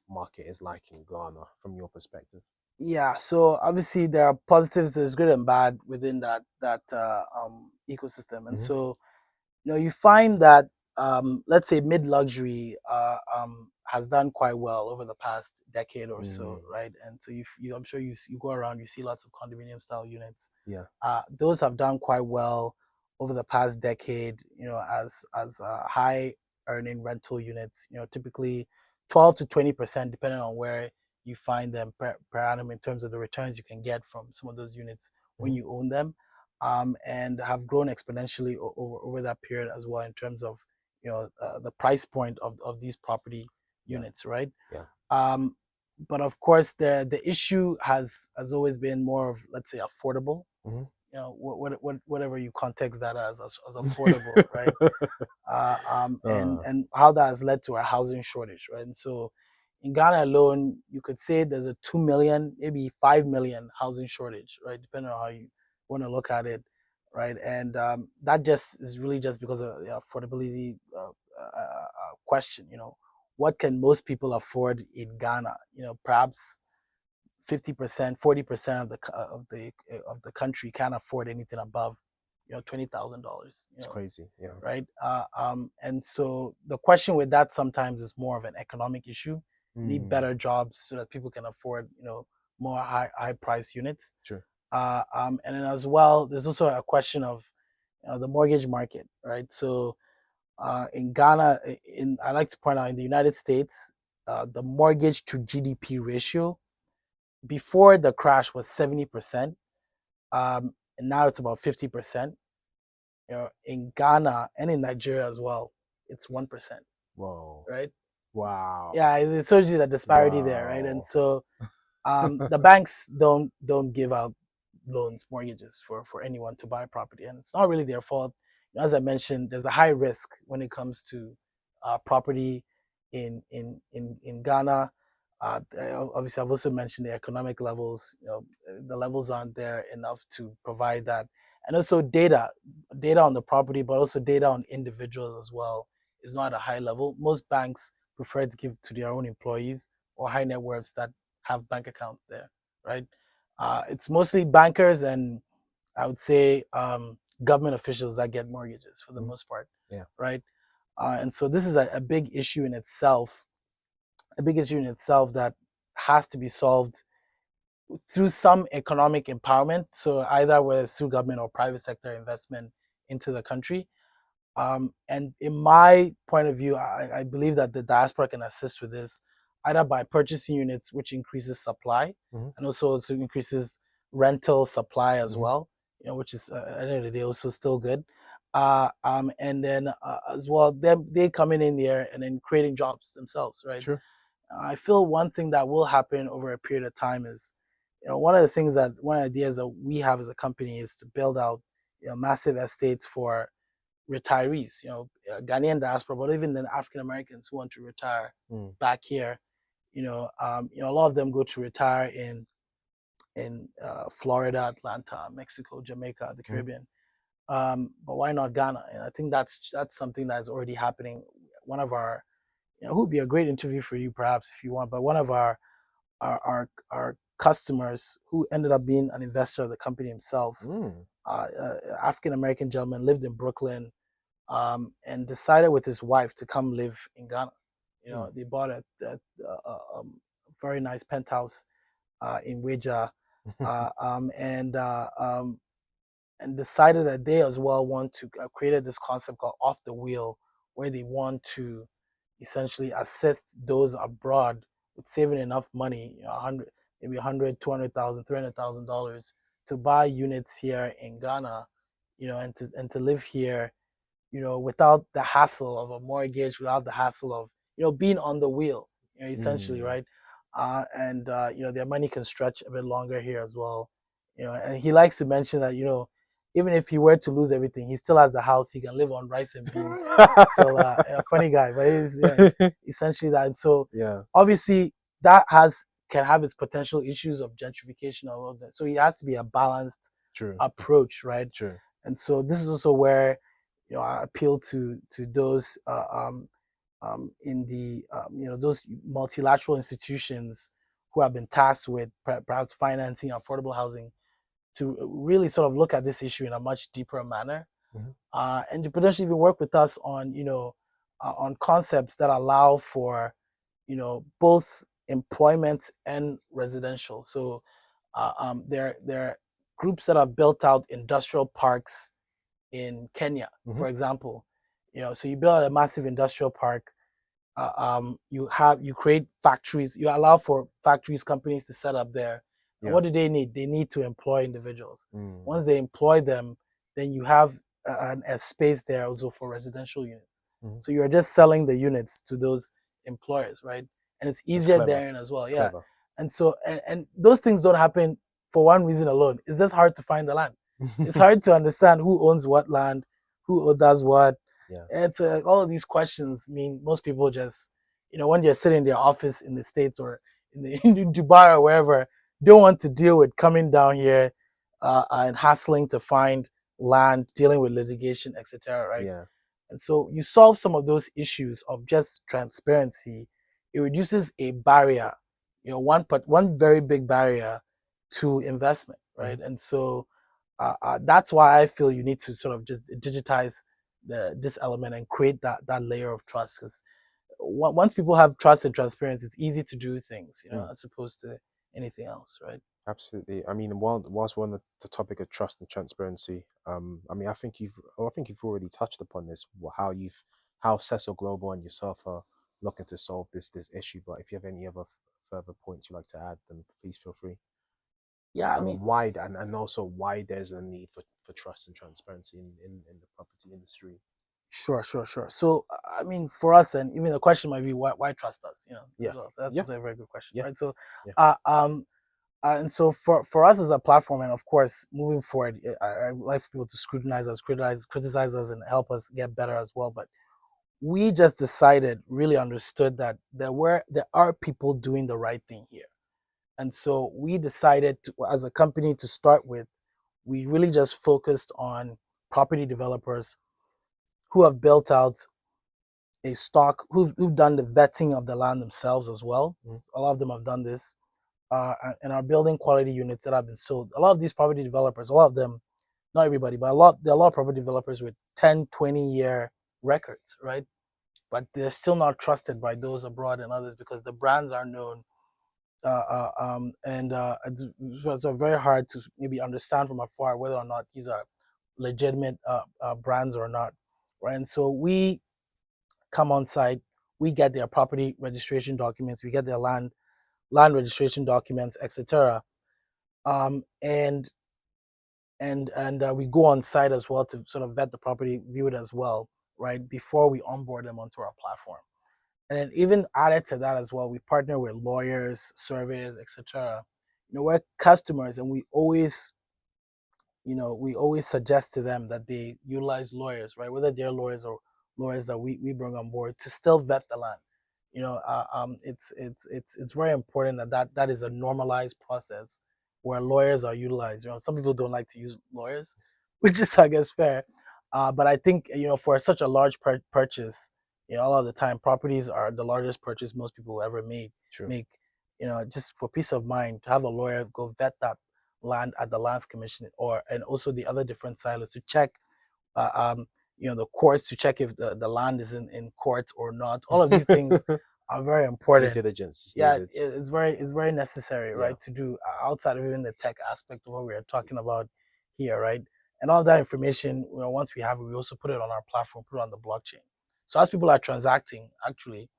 market is like in Ghana from your perspective? Yeah, so obviously there are positives, there's good and bad within that ecosystem, and Hmm. so you find that let's say mid luxury has done quite well over the past decade or so, Mm. right? And so I'm sure you go around, you see lots of condominium style units. Yeah. Those have done quite well over the past decade, as high earning rental units. Typically 12 to 20%, depending on where you find them per annum in terms of the returns you can get from some of those units when Hmm. you own them, and have grown exponentially over that period as well in terms of the price point of these property Yeah. units, right? Yeah. Um, but of course, the issue has always been more of, let's say, affordable. Hmm. Whatever you context that as affordable, right? And uh, how that has led to a housing shortage, right? And so in Ghana alone, you could say there's a 2 million, maybe 5 million housing shortage, right? Depending on how you want to look at it, right? And that just is really just because of the affordability question. What can most people afford in Ghana? Perhaps 50%, 40% of the country can't afford anything above, $20,000. It's crazy. Yeah. Right. And so the question with that sometimes is more of an economic issue. You need better jobs so that people can afford, more high price units. True. And then as well, there's also a question of the mortgage market, right? So in Ghana, I like to point out in the United States, the mortgage to GDP ratio before the crash was 70%, and now it's about 50%. In Ghana and in Nigeria as well, it's 1%. Whoa. Right? Wow. Yeah, it shows you the disparity there, right? And so the banks don't give out loans, mortgages for anyone to buy property, and it's not really their fault. As I mentioned, there's a high risk when it comes to property in Ghana. Obviously, I've also mentioned the economic levels. The levels aren't there enough to provide that, and also data on the property, but also data on individuals as well is not at a high level. Most banks prefer to give to their own employees or high net worths that have bank accounts there, right? It's mostly bankers and I would say government officials that get mortgages for the most part, Yeah. right? And so this is a big issue in itself, that has to be solved through some economic empowerment. So either whether it's through government or private sector investment into the country. And in my point of view, I believe that the diaspora can assist with this either by purchasing units, which increases supply, and also increases rental supply as well, which is at the end of the day also still good. And then as well, they coming in there and then creating jobs themselves, right? True. I feel one thing that will happen over a period of time is, one of the ideas that we have as a company is to build out, massive estates for retirees, Ghanaian diaspora, but even then African Americans who want to retire back here. A lot of them go to retire in Florida, Atlanta, Mexico, Jamaica, the Caribbean. But why not Ghana? And I think that's something that's already happening. One of our, who would be a great interview for you, perhaps if you want. But one of our customers who ended up being an investor of the company himself, African American gentleman, lived in Brooklyn, and decided with his wife to come live in Ghana. They bought a very nice penthouse in Weja, and decided that they as well want to create this concept called off the wheel, where they want to essentially assist those abroad with saving enough money, 100, maybe 100, 200,000, $300,000 to buy units here in Ghana, and to live here, without the hassle of a mortgage, without the hassle of, being on the wheel, essentially, right? And their money can stretch a bit longer here as well. And he likes to mention that, even if he were to lose everything, he still has the house. He can live on rice and beans. Till a funny guy, but it's essentially that. And so Yeah. obviously can have its potential issues of gentrification and all of that. So it has to be a balanced approach, right? True. And so this is also where I appeal to those in the those multilateral institutions who have been tasked with perhaps financing affordable housing to really sort of look at this issue in a much deeper manner, and to potentially even work with us on on concepts that allow for both employment and residential. So there are groups that have built out industrial parks in Kenya, for example. So you build a massive industrial park. You create factories. You allow for factories, companies to set up there. And what do they need? They need to employ individuals. Once they employ them, then you have a space there also for residential units. So you're just selling the units to those employers, right? And it's easier therein as well. Yeah. And so and those things don't happen for one reason alone. It's just hard to find the land. It's hard to understand who owns what land, who does what. And so all of these questions mean most people just, when they're sitting in their office in the States or in Dubai or wherever, don't want to deal with coming down here and hassling to find land, dealing with litigation, etc. Right? Yeah. And so you solve some of those issues of just transparency. It reduces a barrier, one very big barrier to investment, right? Mhm. And so that's why I feel you need to sort of just digitize this element and create that layer of trust, because once people have trust and transparency, it's easy to do things, Mm. as opposed to anything else, right? Absolutely. I mean, whilst we're on the topic of trust and transparency, I mean, I think you've already touched upon this, how SESO Global and yourself are looking to solve this issue. But if you have any other further points you'd like to add, then please feel free. Yeah, I mean, Why and also why there's a need for trust and transparency in the property industry. sure. So, I mean, for us, and even the question might be, why trust us, Yeah. as well. So that's Yeah. also a very good question, Yeah. right? So, Yeah. uh, um, and so for us as a platform, and of course, moving forward, I like for people to scrutinize us, criticize us, and help us get better as well. But we just decided, really understood that there are people doing the right thing here, and so we decided to, as a company to start with, we really just focused on property developers who have built out a stock, who've done the vetting of the land themselves as well. Mhm. A lot of them have done this, and are building quality units that have been sold. A lot of these property developers, a lot of them, not everybody, but there are a lot of property developers with 10, 20-year records, right? But they're still not trusted by those abroad and others because the brands are known. And so it's very hard to maybe understand from afar whether or not these are legitimate brands or not, right? And so we come on site, we get their property registration documents, we get their land registration documents, etc. And we go on site as well to sort of vet the property, view it as well, right, before we onboard them onto our platform. And then even added to that as well, we partner with lawyers, surveyors, etc. We're customers, and we always suggest to them that they utilize lawyers, right? Whether they're lawyers or lawyers that we bring on board to still vet the land. It's very important that is a normalized process where lawyers are utilized. Some people don't like to use lawyers, which is, I guess, fair. But I think for such a large purchase, a lot of the time properties are the largest purchase most people will ever True. make. Just for peace of mind, to have a lawyer go vet that land at the lands commission, and also the other different silos to check uh, um, the courts, to check if the land is in court or not. All of these things are very Due important. diligence is Yeah, needed. it's very necessary, Yeah. right, to do, outside of even the tech aspect of what we are talking about here, right? And all that information, once we have it, we also put it on our platform, put it on the blockchain. So as people are transacting, actually,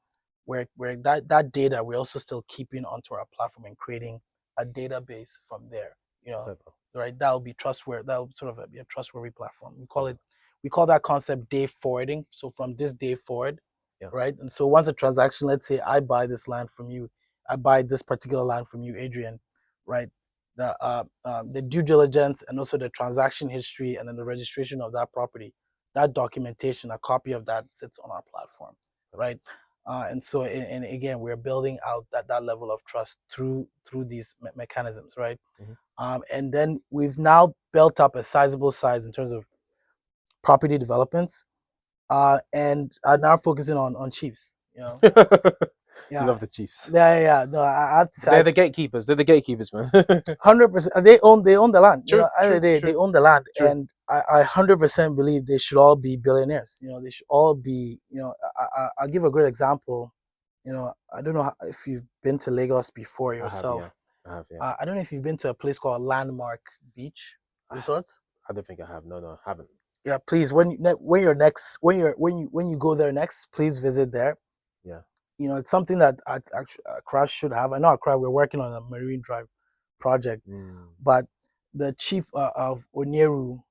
where that data we're also still keeping onto our platform and creating a database from there. You know, Clever. right? That'll be trustworthy. That'll sort of be a trustworthy platform. Clever. We call that concept day forwarding. So from this day forward, Yeah. right? And so once a transaction, let's say I buy this land from you, I buy this particular land from you, Adrian, right? The due diligence and also the transaction history and then the registration of that property, that documentation, a copy of that sits on our platform, right? Perfect. And so, and again, we're building out that level of trust through these mechanisms, right? Mhm. And then we've now built up a sizable size in terms of property developments, and are now focusing on chiefs. You Yeah, love the Chiefs. yeah. No, I have to They're say, the gatekeepers. They're the gatekeepers, man. 100%. They own the land. True, End of the true, day, they true, own the land, true. and I 100% believe they should all be billionaires. They should all be. I'll give a great example. I don't know if you've been to Lagos before I have, yeah. yourself. I have, yeah. I don't know if you've been to a place called Landmark Beach I, Resorts. I don't think I have. No, I haven't. Yeah, please, when you go there next, please visit there. Yeah. It's something that actually Accra should have. I know Accra, we're working on a Marine Drive project, Mm. but the chief of Oneru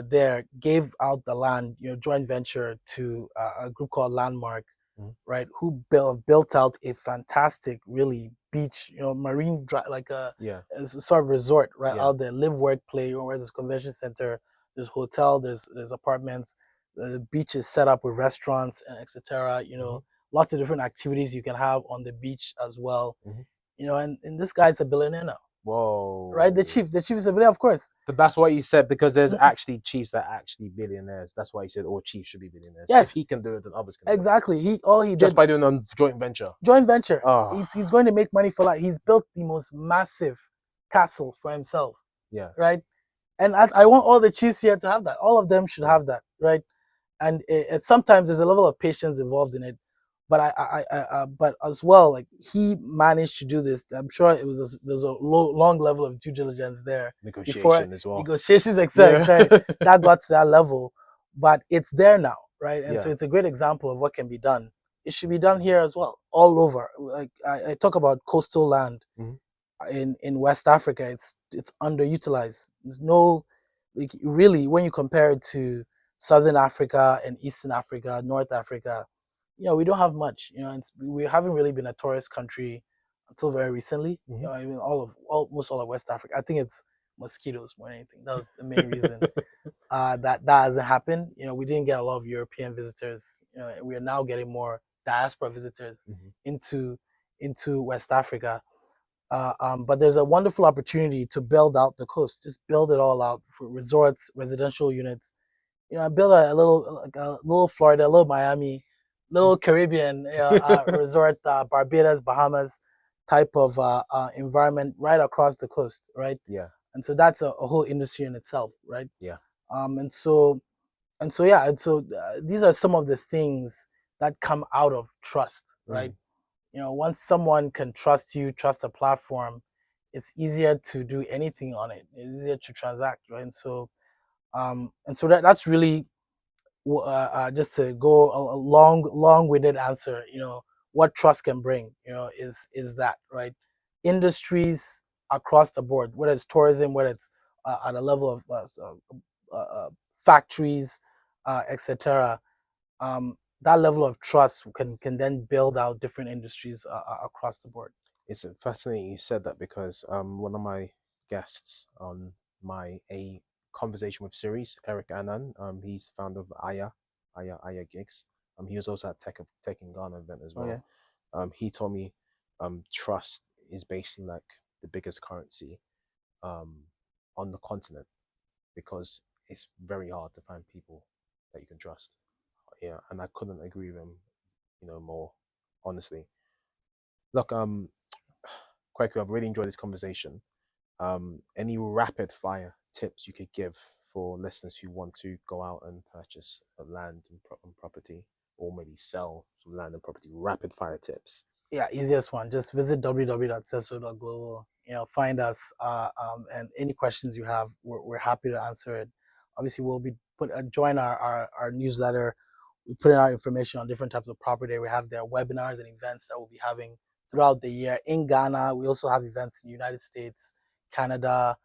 there gave out the land, joint venture to a group called Landmark, Mm. right? Who built out a fantastic, really beach, marine drive, like Yeah. a sort of resort right Yeah. out there. Live, work, play. Where there's convention center, there's hotel, there's apartments. The beach is set up with restaurants and etc. Hmm. Lots of different activities you can have on the beach as well. Hmm. And this guy's a billionaire now. Whoa. right? The chief is a billionaire, of course. But that's what you said, because there's actually chiefs that are actually billionaires. That's why he said all chiefs should be billionaires. If Yes, he can do it, then others can do it. exactly. All he Just did, by doing a joint venture. joint venture. Oh, He's going to make money for life. He's built the most massive castle for himself, yeah. right? And I want all the chiefs here to have that. All of them should have that, right? And sometimes there's a level of patience involved in it, but but as well, like he managed to do this. I'm sure there's a long level of due diligence there before Negotiation as well. negotiations, Yeah. that got to that level, but it's there now, right? And so Yeah. it's a great example of what can be done. It should be done here as well, all over. Like I talk about coastal land Mhm. in West Africa. It's underutilized. There's no, like, really, when you compare it to Southern Africa and Eastern Africa, North Africa, we don't have much. We haven't really been a tourist country until very recently. Mhm. I mean, almost all of West Africa. I think it's mosquitoes more than anything. That was the main reason that hasn't happened. We didn't get a lot of European visitors. We are now getting more diaspora visitors Mhm. into West Africa. But there's a wonderful opportunity to build out the coast. Just build it all out for resorts, residential units. Build a little Florida, a little Miami, little Caribbean resort, Barbados, Bahamas type of environment right across the coast, right? Yeah. And so that's a whole industry in itself, right? Yeah. And so yeah, and so these are some of the things that come out of trust, right? Once someone can trust you, trust a platform, it's easier to do anything on it. It's easier to transact, right? And so that's really just to go a long-winded answer. What trust can bring, is that, right? Industries across the board, whether it's tourism, whether it's at a level of factories, etc. That level of trust can then build out different industries across the board. It's fascinating you said that, because one of my guests on my A Conversation with series, Eric Annan, he's founder of Aya Gigs. He was also at Tech in Ghana event as Okay. well. He told me trust is basically like the biggest currency um, on the continent, because it's very hard to find people that you can trust. Yeah, and I couldn't agree with him, more honestly. Look, Kweku, I've really enjoyed this conversation. Any rapid fire tips you could give for listeners who want to go out and purchase a land and property, or maybe sell some land and property? Rapid fire tips. Yeah, easiest one. Just visit www.seso.global. Find us, and any questions you have, we're happy to answer it. Obviously, we'll be join our newsletter. We put in our information on different types of property. We have their webinars and events that we'll be having throughout the year in Ghana. We also have events in the United States, Canada,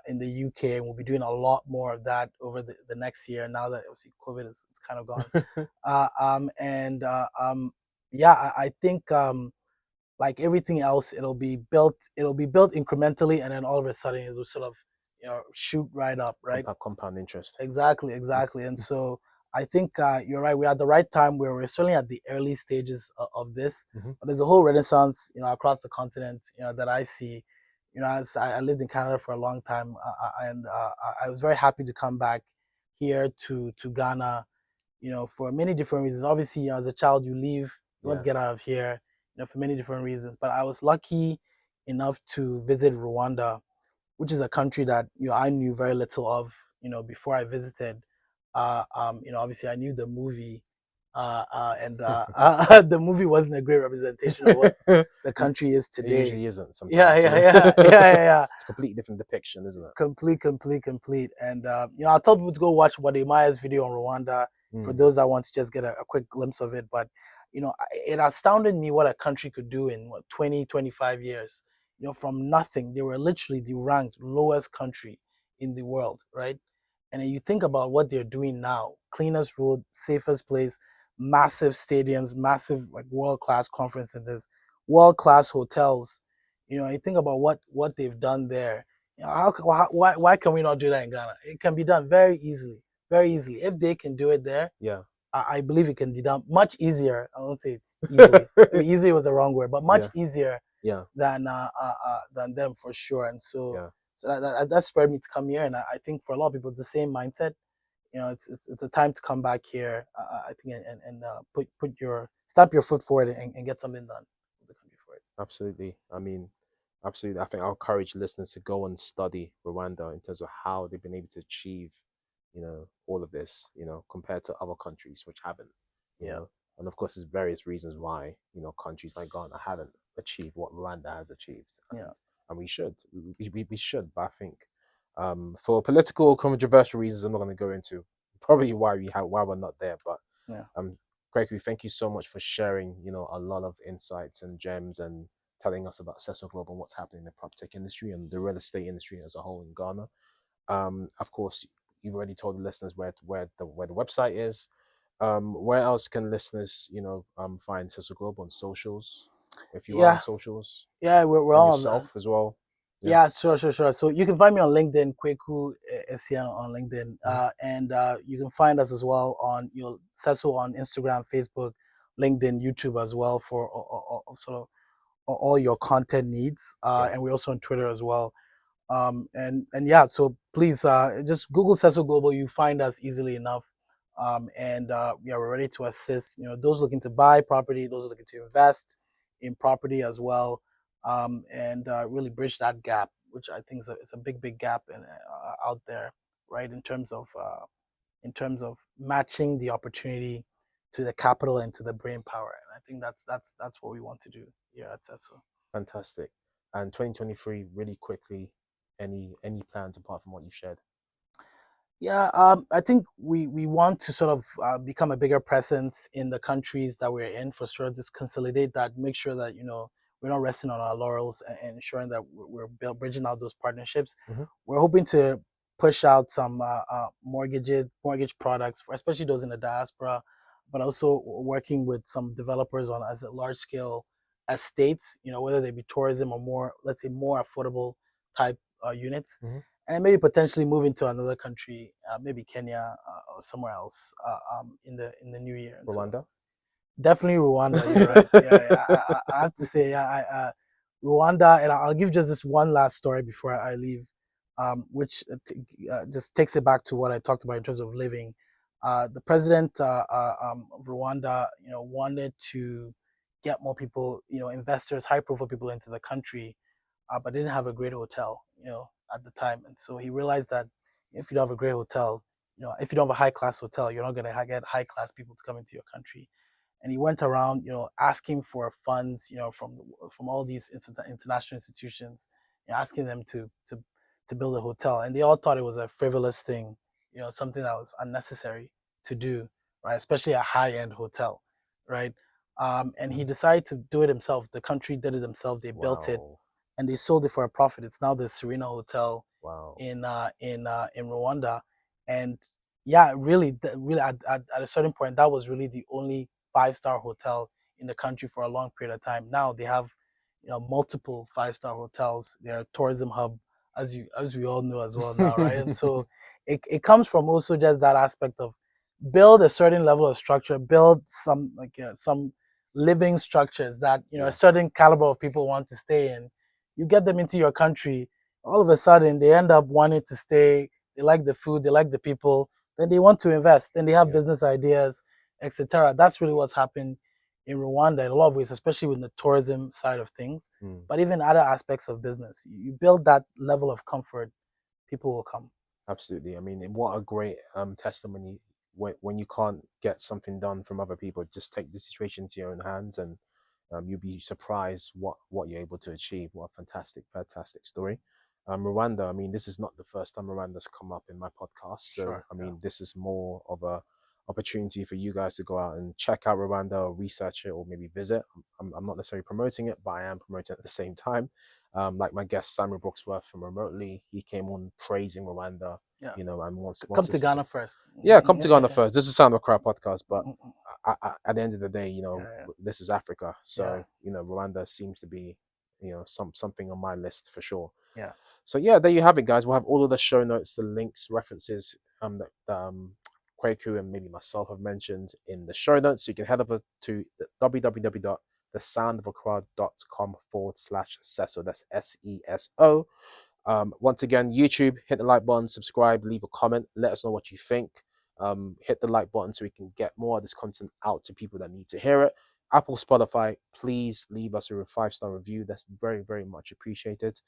in the UK, and we'll be doing a lot more of that over the next year. Now that obviously COVID is kind of gone, and yeah, I think like everything else, it'll be built incrementally, and then all of a sudden it will sort of shoot right up, right? Compound interest. Exactly. And so I think you're right. We're at the right time where we're certainly at the early stages of this, Mhm. but there's a whole renaissance, across the continent, that I see. As I lived in Canada for a long time, and I was very happy to come back here to Ghana, for many different reasons. Obviously, as a child, you leave, you want Yeah. to get out of here, for many different reasons. But I was lucky enough to visit Rwanda, which is a country that I knew very little of, before I visited. Obviously I knew the movie, and the movie wasn't a great representation of what the country is It today. usually isn't Yeah, sometimes. yeah, yeah, yeah, yeah, yeah. It's a completely different depiction, isn't it? Complete. And I tell people to go watch Wademaya's video on Rwanda for those that want to just get a quick glimpse of it. But it astounded me what a country could do in 20, 25 years. From nothing, they were literally the ranked lowest country in the world, right? And then you think about what they're doing now: cleanest road, safest place, massive stadiums, massive, like, world-class conference centers, world-class hotels. You think about what they've done there. Why can we not do that in Ghana? It can be done very easily, very easily. If they can do it there, Yeah. I believe it can be done much easier. I won't say easily. Maybe easily was the wrong word, but much Yeah. easier Yeah, than them for sure. And so yeah, that spurred me to come here. And I think for a lot of people, it's the same mindset. It's a time to come back here. I think and put your stamp your foot forward and get something done with the country for it. absolutely. I mean, absolutely. I think I'll encourage listeners to go and study Rwanda in terms of how they've been able to achieve, all of this, compared to other countries which haven't, you Yeah, know. And of course, there's various reasons why, countries like Ghana haven't achieved what Rwanda has achieved, yeah, and we should, we should. But I think, for political controversial reasons, I'm not going to go into probably why we're not there. But yeah, Kweku, thank you so much for sharing, a lot of insights and gems and telling us about SESO Global and what's happening in the PropTech industry and the real estate industry as a whole in Ghana. Of course, you've already told the listeners where the website is. Where else can listeners, find SESO Global on socials? If you are on yeah, socials, yeah. We're and all on that. yourself as well. Yeah. Yeah, sure. So you can find me on LinkedIn, Kweku Essien on LinkedIn, Mhm. and you can find us as well on Seso on Instagram, Facebook, LinkedIn, YouTube as well for sort of all your content needs. Yeah. And we're also on Twitter as well. And yeah, so please just Google Seso Global. You find us easily enough. And yeah, we're ready to assist. Those looking to buy property, those looking to invest in property as well, and really bridge that gap, which I think it's a big gap out there, right? In terms of matching the opportunity to the capital and to the brain power. And I think that's what we want to do here at Seso. Fantastic. And 2023, really quickly, any plans apart from what you've shared? Yeah, I think we want to sort of become a bigger presence in the countries that we're in for sure. Just consolidate that, make sure that we're not resting on our laurels and ensuring that we're bridging out those partnerships. Hmm. We're hoping to push out some mortgage products for especially those in the diaspora, but also working with some developers on as a large scale estates. Whether they be tourism or more, let's say more affordable type units, Hmm. and maybe potentially move into another country, maybe Kenya or somewhere else in the new year. And so Rwanda. definitely Rwanda. You're right. Yeah. I have to say, yeah, Rwanda, and I'll give just this one last story before I leave, which just takes it back to what I talked about in terms of living. The president of Rwanda, wanted to get more people, investors, high profile people into the country, but didn't have a great hotel, at the time. And so he realized that if you don't have a great hotel, if you don't have a high class hotel, you're not going to get high class people to come into your country. And he went around, asking for funds, from all these international institutions, asking them to build a hotel, and they all thought it was a frivolous thing, something that was unnecessary to do, right? Especially a high end hotel, right? And he Mhm. decided to do it himself. The country did it themselves. They built it Wow. and they sold it for a profit. It's now the Serena Hotel Wow. in Rwanda, and yeah, really at a certain point, that was really the only five-star hotel in the country for a long period of time. Now they have multiple five-star hotels. They're a tourism hub, as we all know as well now, right? And so it comes from also just that aspect of build a certain level of structure, build some some living structures that a Yeah. certain caliber of people want to stay in. You get them into your country, all of a sudden they end up wanting to stay. They like the food, they like the people, then they want to invest, then they have Yeah. business ideas, etc. That's really what's happened in Rwanda in a lot of ways, especially with the tourism side of things, Mm. but even other aspects of business. You build that level of comfort, people will come. Absolutely. I mean, what a great testimony when you can't get something done from other people. Just take the situation into your own hands, and you'll be surprised what you're able to achieve. What a fantastic story. Rwanda. I mean, this is not the first time Rwanda's come up in my podcast. So, Sure. I Yeah. mean, this is more of a opportunity for you guys to go out and check out Rwanda, or research it, or maybe visit. I'm not necessarily promoting it, but I am promoting it at the same time. Like my guest Samuel Brooksworth from Remotely, he came on praising Rwanda, Yeah. and wants Come to to Ghana first. yeah, come to Ghana first. This is Sound of Crowd podcast, but Yeah. at the end of the day, Yeah. this is Africa, Yeah. so Rwanda seems to be something on my list for sure. Yeah. So yeah, there you have it, guys. We'll have all of the show notes, the links, references that Kweku and maybe myself have mentioned in the show notes. So you can head over to www thesoundofaccra.com/SESO. That's SESO. Once again, YouTube, hit the like button, subscribe, leave a comment, let us know what you think. Hit the like button so we can get more of this content out to people that need to hear it. Apple, Spotify, please leave us a 5-star review. That's very, very much appreciated.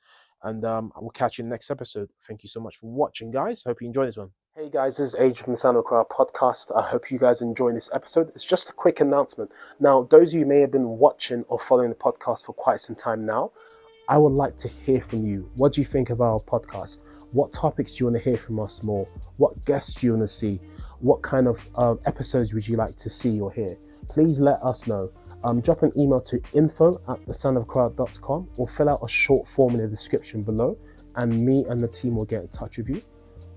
And I will catch you in the next episode. Thank you so much for watching, guys. Hope you enjoy this one. Hey guys, this is Adrian from the Sound of Accra podcast. I hope you guys enjoying this episode. It's just a quick announcement. Now, those of you may have been watching or following the podcast for quite some time now, I would like to hear from you. What do you think of our podcast? What topics do you want to hear from us more? What guests do you want to see? What kind of episodes would you like to see or hear? Please let us know. Drop an email to info@thesoundofaccra.com or fill out a short form in the description below, and me and the team will get in touch with you.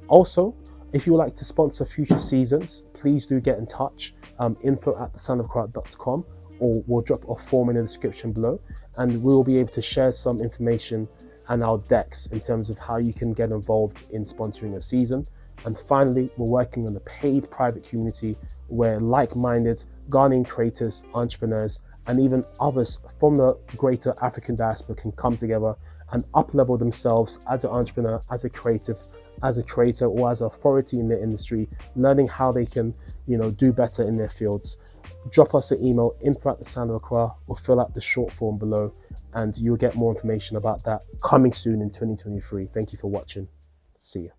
Also, if you would like to sponsor future seasons, please do get in touch. Info@thesoundofaccra.com, or we'll drop a form in the description below, and we'll be able to share some information and our decks in terms of how you can get involved in sponsoring a season. And finally, we're working on a paid private community where like-minded Ghanaian creators, entrepreneurs, and even others from the greater African diaspora can come together and up-level themselves as an entrepreneur, as a creative, as a creator, or as an authority in their industry, learning how they can, do better in their fields. Drop us an email, info@thesoundofaccra, or fill out the short form below, and you'll get more information about that coming soon in 2023. Thank you for watching. See you.